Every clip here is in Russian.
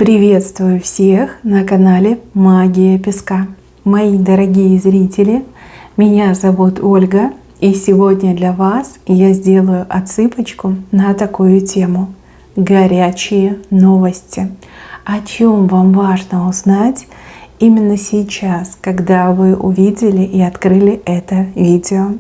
Приветствую всех на канале Магия Песка. Мои дорогие зрители, меня зовут Ольга, и сегодня для вас я сделаю отсыпочку на такую тему: горячие новости. О чем вам важно узнать именно сейчас, когда вы увидели и открыли это видео.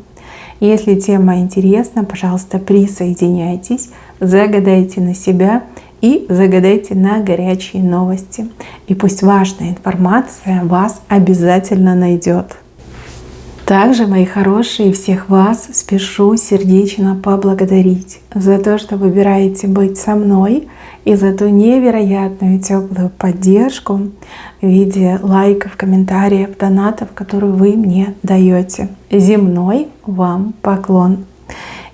Если тема интересна, пожалуйста, присоединяйтесь, загадайте на себя и загадайте на горячие новости. И пусть важная информация вас обязательно найдет. Также, мои хорошие, всех вас спешу сердечно поблагодарить за то, что выбираете быть со мной, и за ту невероятную теплую поддержку в виде лайков, комментариев, донатов, которые вы мне даете. Земной вам поклон.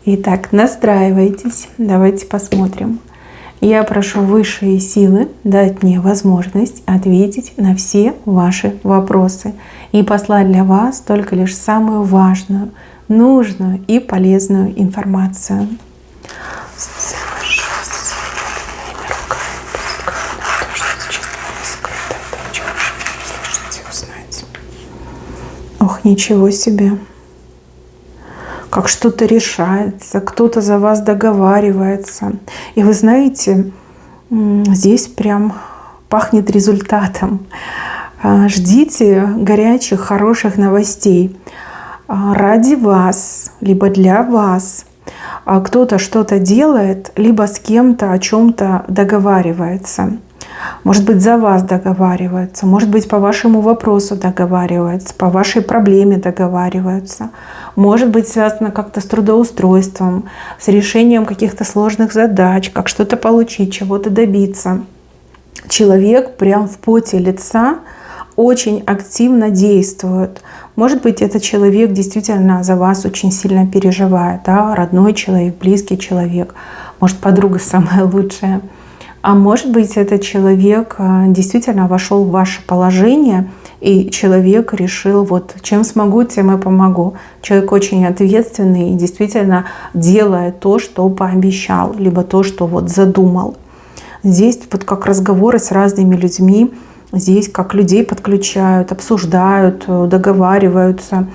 Итак, настраивайтесь, давайте посмотрим. Я прошу высшие силы дать мне возможность ответить на все ваши вопросы и послать для вас только лишь самую важную, нужную и полезную информацию. Ох, ничего себе! Как что-то решается, кто-то за вас договаривается. И вы знаете, здесь прям пахнет результатом. Ждите горячих, хороших новостей. Ради вас, либо для вас кто-то что-то делает, либо с кем-то о чем-то договаривается. Может быть, за вас договариваются, может быть, по вашему вопросу договариваются, по вашей проблеме договариваются. Может быть, связано как-то с трудоустройством, с решением каких-то сложных задач, как что-то получить, чего-то добиться. Человек прям в поте лица очень активно действует. Может быть, этот человек действительно за вас очень сильно переживает, да? Родной человек, близкий человек, может, подруга самая лучшая. А может быть, этот человек действительно вошел в ваше положение, и человек решил, вот чем смогу, тем и помогу. Человек очень ответственный и действительно делает то, что пообещал, либо то, что вот задумал. Здесь вот как разговоры с разными людьми, здесь как людей подключают, обсуждают, договариваются.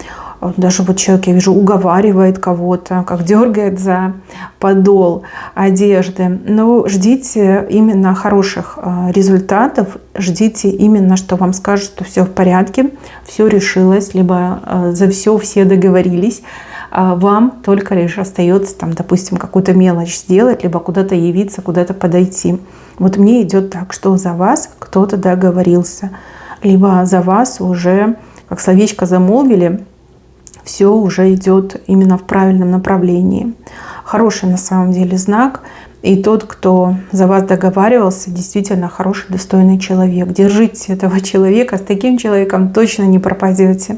Даже вот человек, я вижу, уговаривает кого-то, как дергает за подол одежды. Но ждите именно хороших результатов, ждите именно, что вам скажут, что все в порядке, все решилось, либо за все договорились. Вам только лишь остается, там, допустим, какую-то мелочь сделать, либо куда-то явиться, куда-то подойти. Вот мне идет так, что за вас кто-то договорился, либо за вас уже, как словечко замолвили, все уже идет именно в правильном направлении. Хороший на самом деле знак. И тот, кто за вас договаривался, действительно хороший, достойный человек. Держите этого человека. С таким человеком точно не пропадете.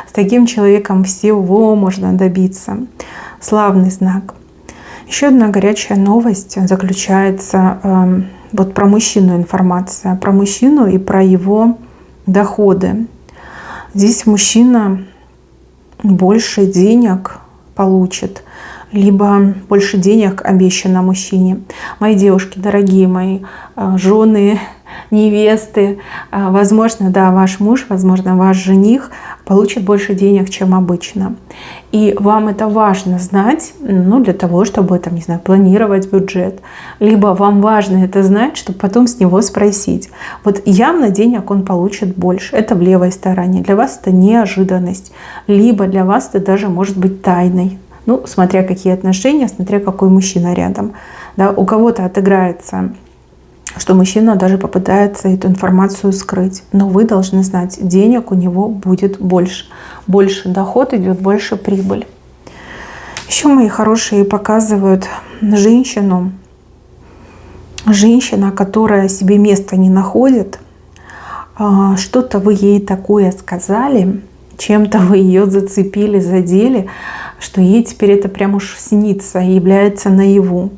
С таким человеком всего можно добиться. Славный знак. Еще одна горячая новость заключается вот про мужчину информация. Про мужчину и про его доходы. Здесь мужчина больше денег получит, либо больше денег обещано мужчине. Мои девушки, дорогие мои жены, невесты, возможно, да, ваш муж, возможно, ваш жених получит больше денег, чем обычно. И вам это важно знать, ну, для того, чтобы, там, не знаю, планировать бюджет. Либо вам важно это знать, чтобы потом с него спросить. Вот явно денег он получит больше. Это в левой стороне. Для вас это неожиданность. Либо для вас это даже может быть тайной. Ну, смотря какие отношения, смотря какой мужчина рядом. Да, у кого-то отыграется, что мужчина даже попытается эту информацию скрыть. Но вы должны знать, денег у него будет больше. Больше доход идет, больше прибыль. Еще, мои хорошие, показывают женщину. Женщина, которая себе места не находит. Что-то вы ей такое сказали, чем-то вы ее зацепили, задели, что ей теперь это прям уж снится и является наяву.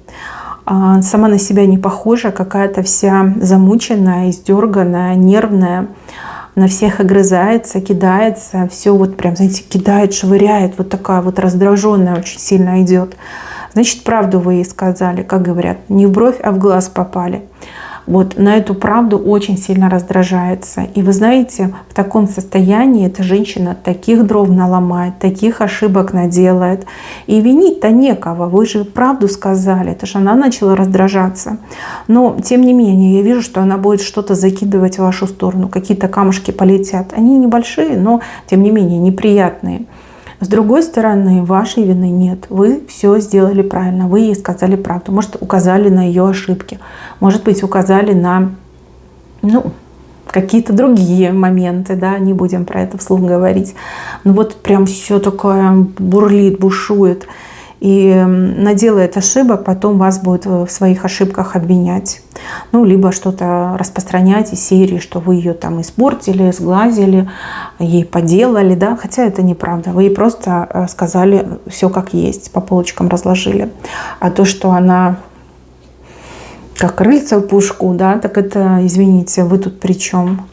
Сама на себя не похожа, какая-то вся замученная, издерганная, нервная, на всех огрызается, кидается, все вот прям, знаете, кидает, швыряет, вот такая вот раздраженная очень сильно идет. Значит, правду вы ей сказали, как говорят, не в бровь, а в глаз попали. вот на эту правду очень сильно раздражается. И вы знаете, в таком состоянии эта женщина таких дров наломает, таких ошибок наделает. И винить-то некого, вы же правду сказали, это же она начала раздражаться. Но тем не менее, я вижу, что она будет что-то закидывать в вашу сторону, какие-то камушки полетят. Они небольшие, но тем не менее неприятные. С другой стороны, вашей вины нет. Вы все сделали правильно, вы ей сказали правду. Может, указали на ее ошибки. Может быть, указали на какие-то другие моменты, да, не будем про это вслух говорить. Но вот прям все такое бурлит, бушует. И наделает ошибок, потом вас будет в своих ошибках обвинять. Либо что-то распространять из серии, что вы ее там испортили, сглазили, ей поделали, да, хотя это неправда. Вы ей просто сказали все как есть, по полочкам разложили. А то, что она как крыльца в пушку, да, так это, извините, вы тут при чем?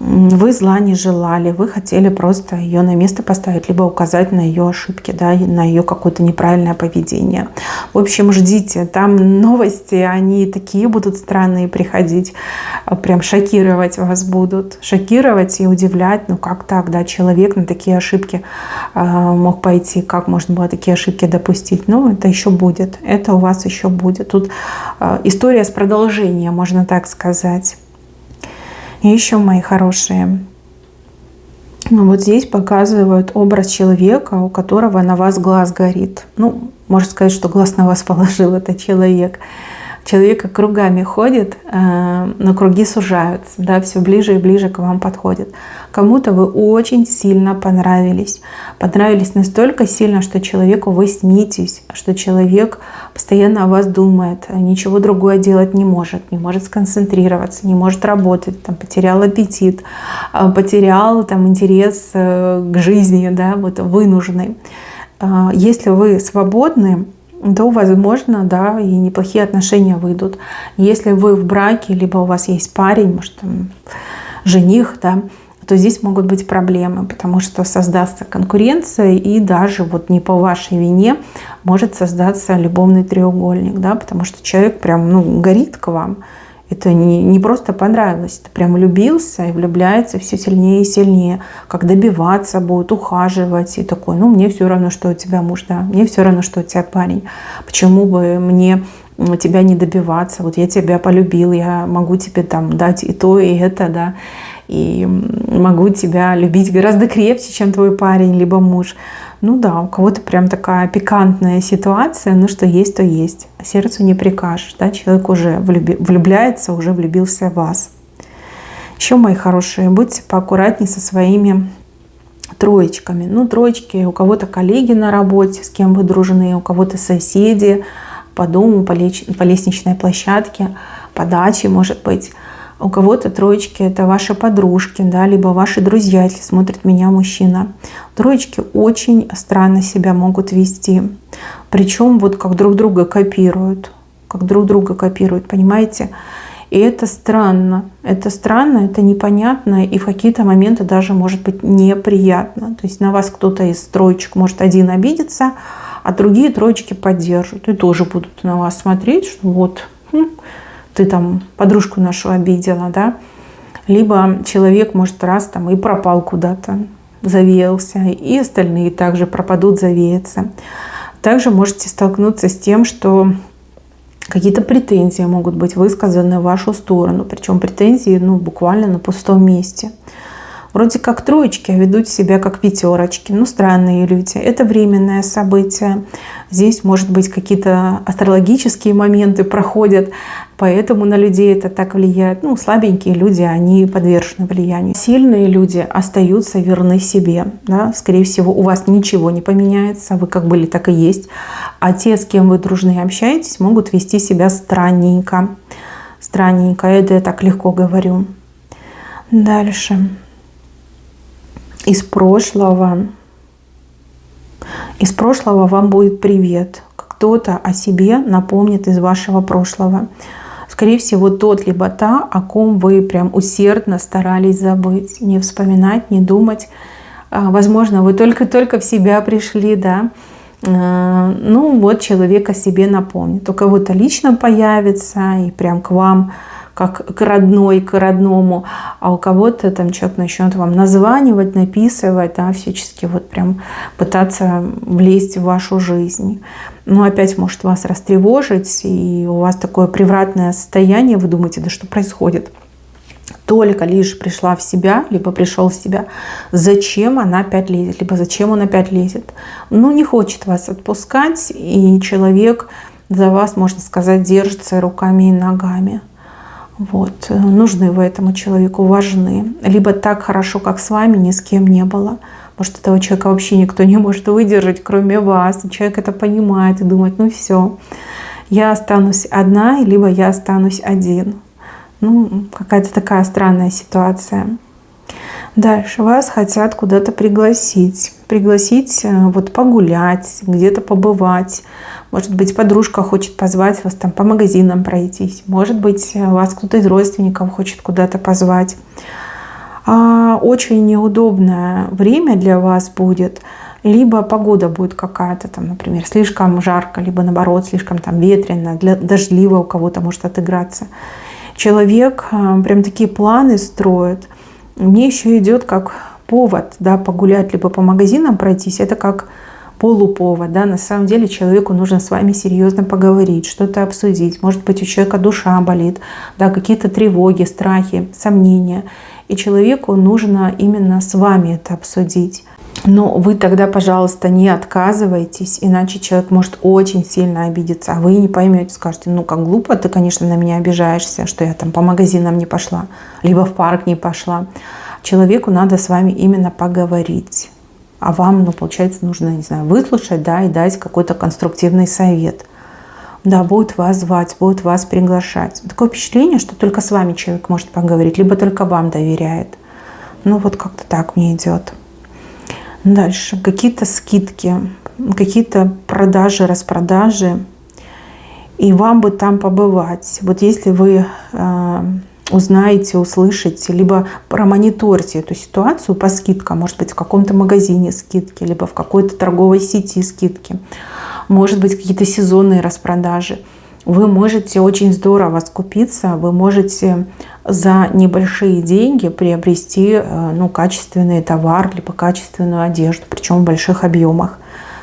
Вы зла не желали, вы хотели просто ее на место поставить, либо указать на ее ошибки, да, на ее какое-то неправильное поведение. В общем, ждите, там новости, они такие будут странные приходить, прям шокировать вас будут, шокировать и удивлять, как так, да, человек на такие ошибки мог пойти, как можно было такие ошибки допустить. Это еще будет, это у вас еще будет. Тут история с продолжением, можно так сказать. И еще, мои хорошие, вот здесь показывают образ человека, у которого на вас глаз горит. Можно сказать, что глаз на вас положил этот человек. Человек кругами ходит, но круги сужаются, да, все ближе и ближе к вам подходит. Кому-то вы очень сильно понравились. Понравились настолько сильно, что человеку вы снитесь, что человек постоянно о вас думает, ничего другое делать не может сконцентрироваться, не может работать, потерял аппетит, потерял интерес к жизни, да, вынужденный. Если вы свободны, то, возможно, да, и неплохие отношения выйдут. Если вы в браке, либо у вас есть парень, может, жених, да, то здесь могут быть проблемы, потому что создастся конкуренция, и даже не по вашей вине может создаться любовный треугольник, да, потому что человек прям, горит к вам. Это не просто понравилось, это прям влюбился и влюбляется все сильнее и сильнее. Как добиваться будет, ухаживать и такой, мне все равно, что у тебя муж, да, мне все равно, что у тебя парень. Почему бы мне тебя не добиваться? Вот я тебя полюбил, я могу тебе дать и то, и это, да. И могу тебя любить гораздо крепче, чем твой парень, либо муж. Да, у кого-то прям такая пикантная ситуация, что есть, то есть. Сердцу не прикажешь, да, человек уже влюбляется, уже влюбился в вас. Еще, мои хорошие, будьте поаккуратнее со своими троечками. Троечки, у кого-то коллеги на работе, с кем вы дружны, у кого-то соседи по дому, по лестничной площадке, по даче, может быть. У кого-то троечки — это ваши подружки, да, либо ваши друзья, если смотрит меня мужчина. Троечки очень странно себя могут вести. Причем как друг друга копируют. Понимаете? И это странно, это непонятно, и в какие-то моменты даже может быть неприятно. То есть на вас кто-то из троечек может один обидеться, а другие троечки поддержат. И тоже будут на вас смотреть, что ты подружку нашу обидела, да. Либо человек может раз и пропал куда-то, завеялся, и остальные также пропадут, завеются. Также можете столкнуться с тем, что какие-то претензии могут быть высказаны в вашу сторону, причем претензии буквально на пустом месте. Вроде как троечки, а ведут себя как пятерочки. Странные люди. Это временное событие. Здесь, может быть, какие-то астрологические моменты проходят, поэтому на людей это так влияет. Слабенькие люди, они подвержены влиянию. Сильные люди остаются верны себе. Да? Скорее всего, у вас ничего не поменяется. Вы как были, так и есть. А те, с кем вы дружны и общаетесь, могут вести себя странненько. Это я так легко говорю. Дальше. Из прошлого вам будет привет. Кто-то о себе напомнит из вашего прошлого. Скорее всего, тот либо та, о ком вы прям усердно старались забыть, не вспоминать, не думать. Возможно, вы только-только в себя пришли, да, ну вот человек о себе напомнит. У кого-то лично появится и прям к вам, как к родной, к родному, а у кого-то там человек начнет вам названивать, написывать, да, всячески вот прям пытаться влезть в вашу жизнь. Но опять может вас растревожить, и у вас такое превратное состояние, вы думаете, да что происходит? Только лишь пришла в себя, либо пришел в себя, зачем она опять лезет, либо зачем он опять лезет. Ну, не хочет вас отпускать, и человек за вас, можно сказать, держится руками и ногами. Вот. Нужны вы этому человеку, важны. Либо так хорошо, как с вами, ни с кем не было. Может, этого человека вообще никто не может выдержать, кроме вас. И человек это понимает и думает, ну все, я останусь одна, либо я останусь один. Ну, какая-то такая странная ситуация. Дальше вас хотят куда-то пригласить. Пригласить вот погулять, где-то побывать. Может быть, подружка хочет позвать вас там по магазинам пройтись. Может быть, вас кто-то из родственников хочет куда-то позвать. Очень неудобное время для вас будет. Либо погода будет какая-то там, например, слишком жарко, либо наоборот, слишком там ветрено, дождливо у кого-то может отыграться. Человек прям такие планы строит. Мне еще идет как повод, да, погулять, либо по магазинам пройтись. Это как полуповод, да. На самом деле человеку нужно с вами серьезно поговорить, что-то обсудить. Может быть, у человека душа болит, да, какие-то тревоги, страхи, сомнения. И человеку нужно именно с вами это обсудить. Но вы тогда, пожалуйста, не отказывайтесь, иначе человек может очень сильно обидеться, а вы не поймете, скажете, ну как глупо, ты, конечно, на меня обижаешься, что я там по магазинам не пошла, либо в парк не пошла. Человеку надо с вами именно поговорить, а вам, ну, получается, нужно, не знаю, выслушать, да, и дать какой-то конструктивный совет. Да, будет вас звать, будет вас приглашать. Такое впечатление, что только с вами человек может поговорить, либо только вам доверяет. Ну вот как-то так мне идет. Дальше какие-то скидки, какие-то продажи, распродажи. И вам бы там побывать. Вот если вы узнаете, услышите, либо промониторите эту ситуацию по скидкам, может быть, в каком-то магазине скидки, либо в какой-то торговой сети скидки, может быть, какие-то сезонные распродажи. Вы можете очень здорово скупиться, вы можете за небольшие деньги приобрести, ну, качественный товар, либо качественную одежду, причем в больших объемах.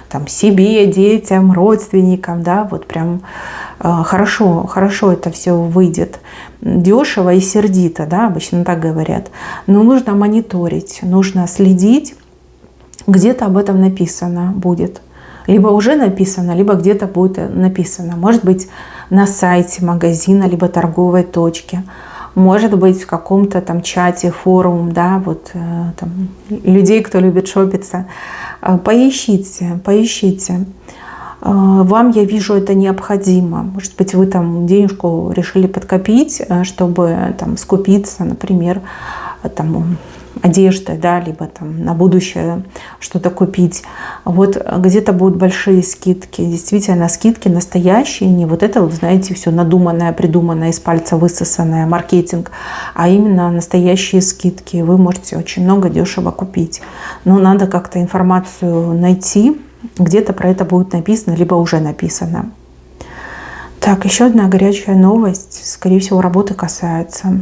Там, себе, детям, родственникам, да, вот прям хорошо это все выйдет. Дешево и сердито, да, обычно так говорят. Но нужно мониторить, нужно следить, где-то об этом написано будет. Либо уже написано, либо где-то будет написано. Может быть, на сайте магазина, либо торговой точки. Может быть, в каком-то там чате, форум, да, вот там, людей, кто любит шопиться. Поищите. Вам, я вижу, это необходимо. Может быть, вы там денежку решили подкопить, чтобы там скупиться, например, там, одеждой, да, либо там на будущее что-то купить. Вот где-то будут большие скидки. Действительно, скидки настоящие, не вот это, вот, знаете, все надуманное, придуманное, из пальца высосанное, маркетинг, а именно настоящие скидки. Вы можете очень много дешево купить. Но надо как-то информацию найти, где-то про это будет написано, либо уже написано. Так, еще одна горячая новость, скорее всего, работы касается.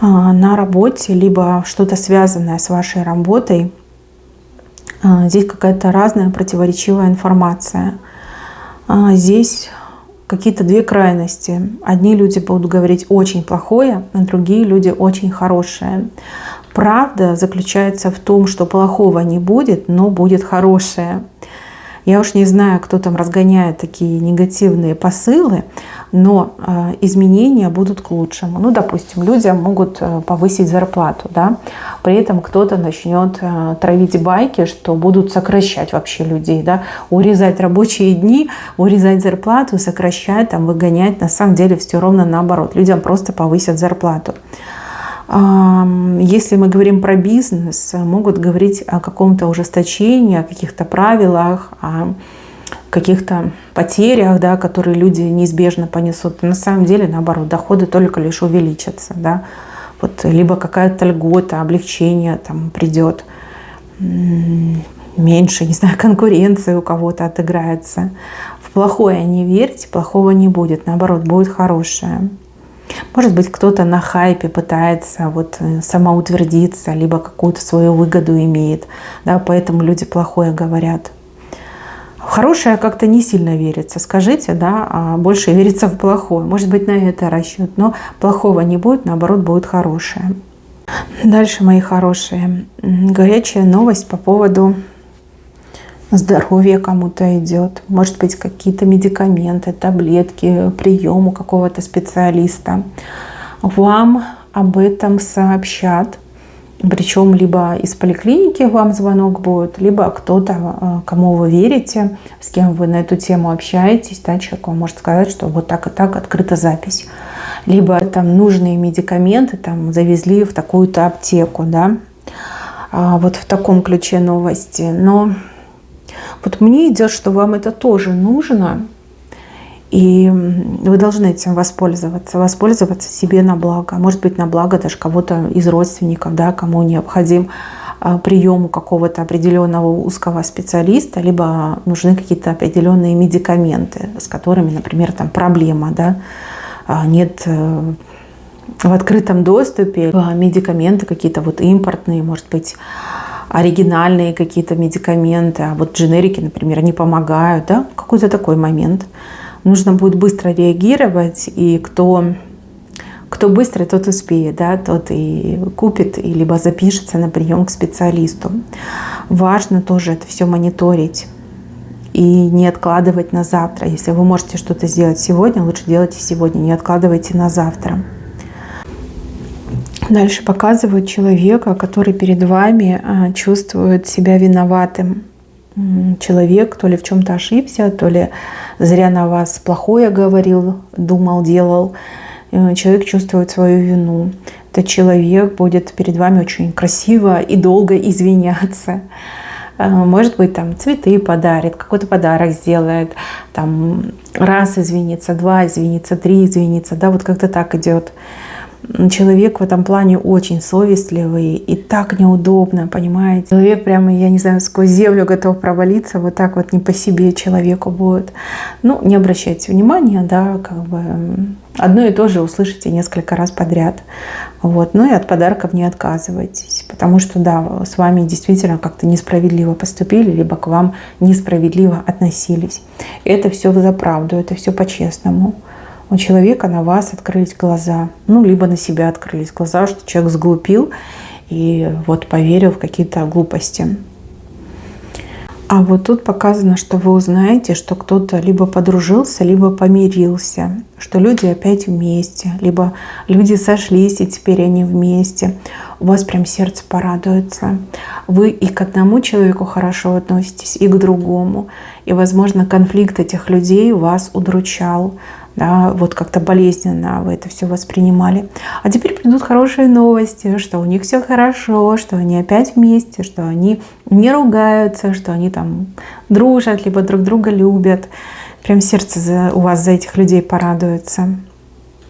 На работе, либо что-то связанное с вашей работой, здесь какая-то разная противоречивая информация. Здесь какие-то две крайности. Одни люди будут говорить очень плохое, а другие люди очень хорошее. Правда заключается в том, что плохого не будет, но будет хорошее. Я уж не знаю, кто там разгоняет такие негативные посылы, но изменения будут к лучшему. Ну, допустим, людям могут повысить зарплату, да? При этом кто-то начнет травить байки, что будут сокращать вообще людей, да? Урезать рабочие дни, урезать зарплату, сокращать, там, выгонять. На самом деле все ровно наоборот. Людям просто повысят зарплату. Если мы говорим про бизнес, могут говорить о каком-то ужесточении, о каких-то правилах, о каких-то потерях, да, которые люди неизбежно понесут. На самом деле, наоборот, доходы только лишь увеличатся. Да. Вот, либо какая-то льгота, облегчение там придет. меньше, не знаю, конкуренции у кого-то отыграется. В плохое не верьте, плохого не будет, наоборот, будет хорошее. Может быть, кто-то на хайпе пытается вот самоутвердиться, либо какую-то свою выгоду имеет, да, поэтому люди плохое говорят. В хорошее как-то не сильно верится, скажите, да, а больше верится в плохое. Может быть, на это расчет, но плохого не будет, наоборот, будет хорошее. Дальше, мои хорошие, горячая новость по поводу здоровья кому-то идет. Может быть, какие-то медикаменты, таблетки, прием у какого-то специалиста. Вам об этом сообщат. Причем либо из поликлиники вам звонок будет, либо кто-то, кому вы верите, с кем вы на эту тему общаетесь, да, человек вам может сказать, что вот так и так открыта запись. Либо там нужные медикаменты там завезли в такую-то аптеку, да. Вот в таком ключе новости. Но вот мне идет, что вам это тоже нужно, и вы должны этим воспользоваться себе на благо. Может быть, на благо даже кого-то из родственников, да, кому необходим прием у какого-то определенного узкого специалиста, либо нужны какие-то определенные медикаменты, с которыми, например, там проблема, да, нет в открытом доступе медикаменты какие-то вот импортные, может быть, оригинальные какие-то медикаменты, а вот дженерики, например, не помогают, да, какой-то такой момент. Нужно будет быстро реагировать, и кто быстро, тот успеет, да, тот и купит, и либо запишется на прием к специалисту. Важно тоже это все мониторить и не откладывать на завтра. Если вы можете что-то сделать сегодня, лучше делайте сегодня, не откладывайте на завтра. Дальше показывают человека, который перед вами чувствует себя виноватым. Человек то ли в чем-то ошибся, то ли зря на вас плохое говорил, думал, делал. Человек чувствует свою вину. Этот человек будет перед вами очень красиво и долго извиняться. Может быть, там цветы подарит, какой-то подарок сделает, там раз извинится, два извинится, три извинится, да, вот как-то так идет. Человек в этом плане очень совестливый и так неудобно, понимаете. Человек прямо, я не знаю, сквозь землю готов провалиться, вот так вот не по себе человеку будет. Ну, не обращайте внимания, да, как бы одно и то же услышите несколько раз подряд. Вот. Ну и от подарков не отказывайтесь, потому что, да, с вами действительно как-то несправедливо поступили, либо к вам несправедливо относились. Это все за правду, это все по-честному. У человека на вас открылись глаза, ну, либо на себя открылись глаза, что человек сглупил и вот поверил в какие-то глупости. А вот тут показано, что вы узнаете, что кто-то либо подружился, либо помирился, что люди опять вместе, либо люди сошлись, и теперь они вместе. У вас прям сердце порадуется. Вы и к одному человеку хорошо относитесь, и к другому. И, возможно, конфликт этих людей вас удручал. Да, вот как-то болезненно вы это все воспринимали. А теперь придут хорошие новости, что у них все хорошо, что они опять вместе, что они не ругаются, что они там дружат, либо друг друга любят. Прям сердце у вас за этих людей порадуется.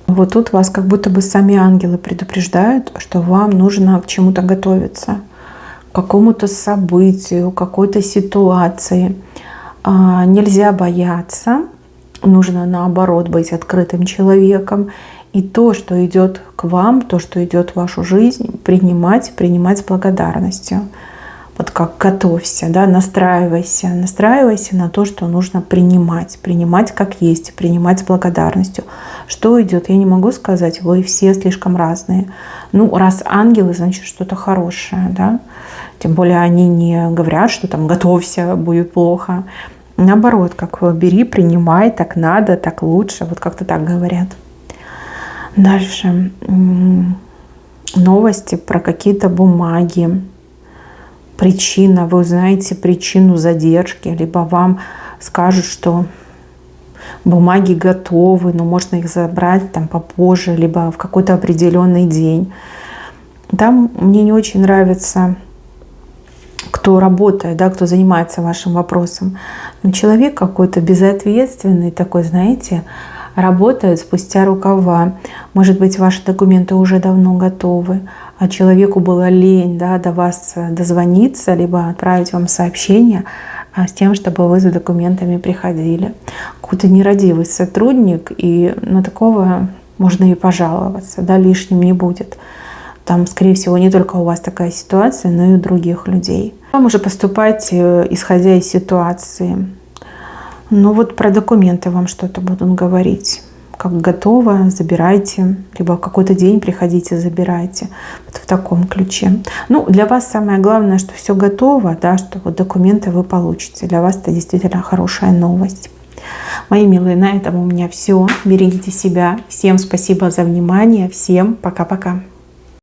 Вот тут вас как будто бы сами ангелы предупреждают, что вам нужно к чему-то готовиться, к какому-то событию, какой-то ситуации. Нельзя бояться. Нужно, наоборот, быть открытым человеком. И то, что идет к вам, то, что идет в вашу жизнь, принимать с благодарностью. Вот как готовься, да, настраивайся на то, что нужно принимать как есть, принимать с благодарностью. Что идет, я не могу сказать, вы все слишком разные. Ну, раз ангелы, значит, что-то хорошее, да. Тем более они не говорят, что там готовься, будет плохо. Наоборот, как бери, принимай, так надо, так лучше. Вот как-то так говорят. Дальше. Новости про какие-то бумаги. Причина. Вы узнаете причину задержки. Либо вам скажут, что бумаги готовы, но можно их забрать там попозже, либо в какой-то определенный день. Там мне не очень нравится, кто работает, да, кто занимается вашим вопросом. Но человек какой-то безответственный такой, знаете, работают спустя рукава. Может быть, ваши документы уже давно готовы, а человеку было лень, да, до вас дозвониться, либо отправить вам сообщение с тем, чтобы вы за документами приходили. Какой-то нерадивый сотрудник, и на такого можно и пожаловаться, да, лишним не будет. Там, скорее всего, не только у вас такая ситуация, но и у других людей. Вам уже поступать, исходя из ситуации. Ну вот про документы вам что-то будут говорить. Как готово, забирайте. Либо в какой-то день приходите, забирайте. Вот в таком ключе. Ну, для вас самое главное, что все готово, да, что вот документы вы получите. Для вас это действительно хорошая новость. Мои милые, на этом у меня все. Берегите себя. Всем спасибо за внимание. Всем пока-пока.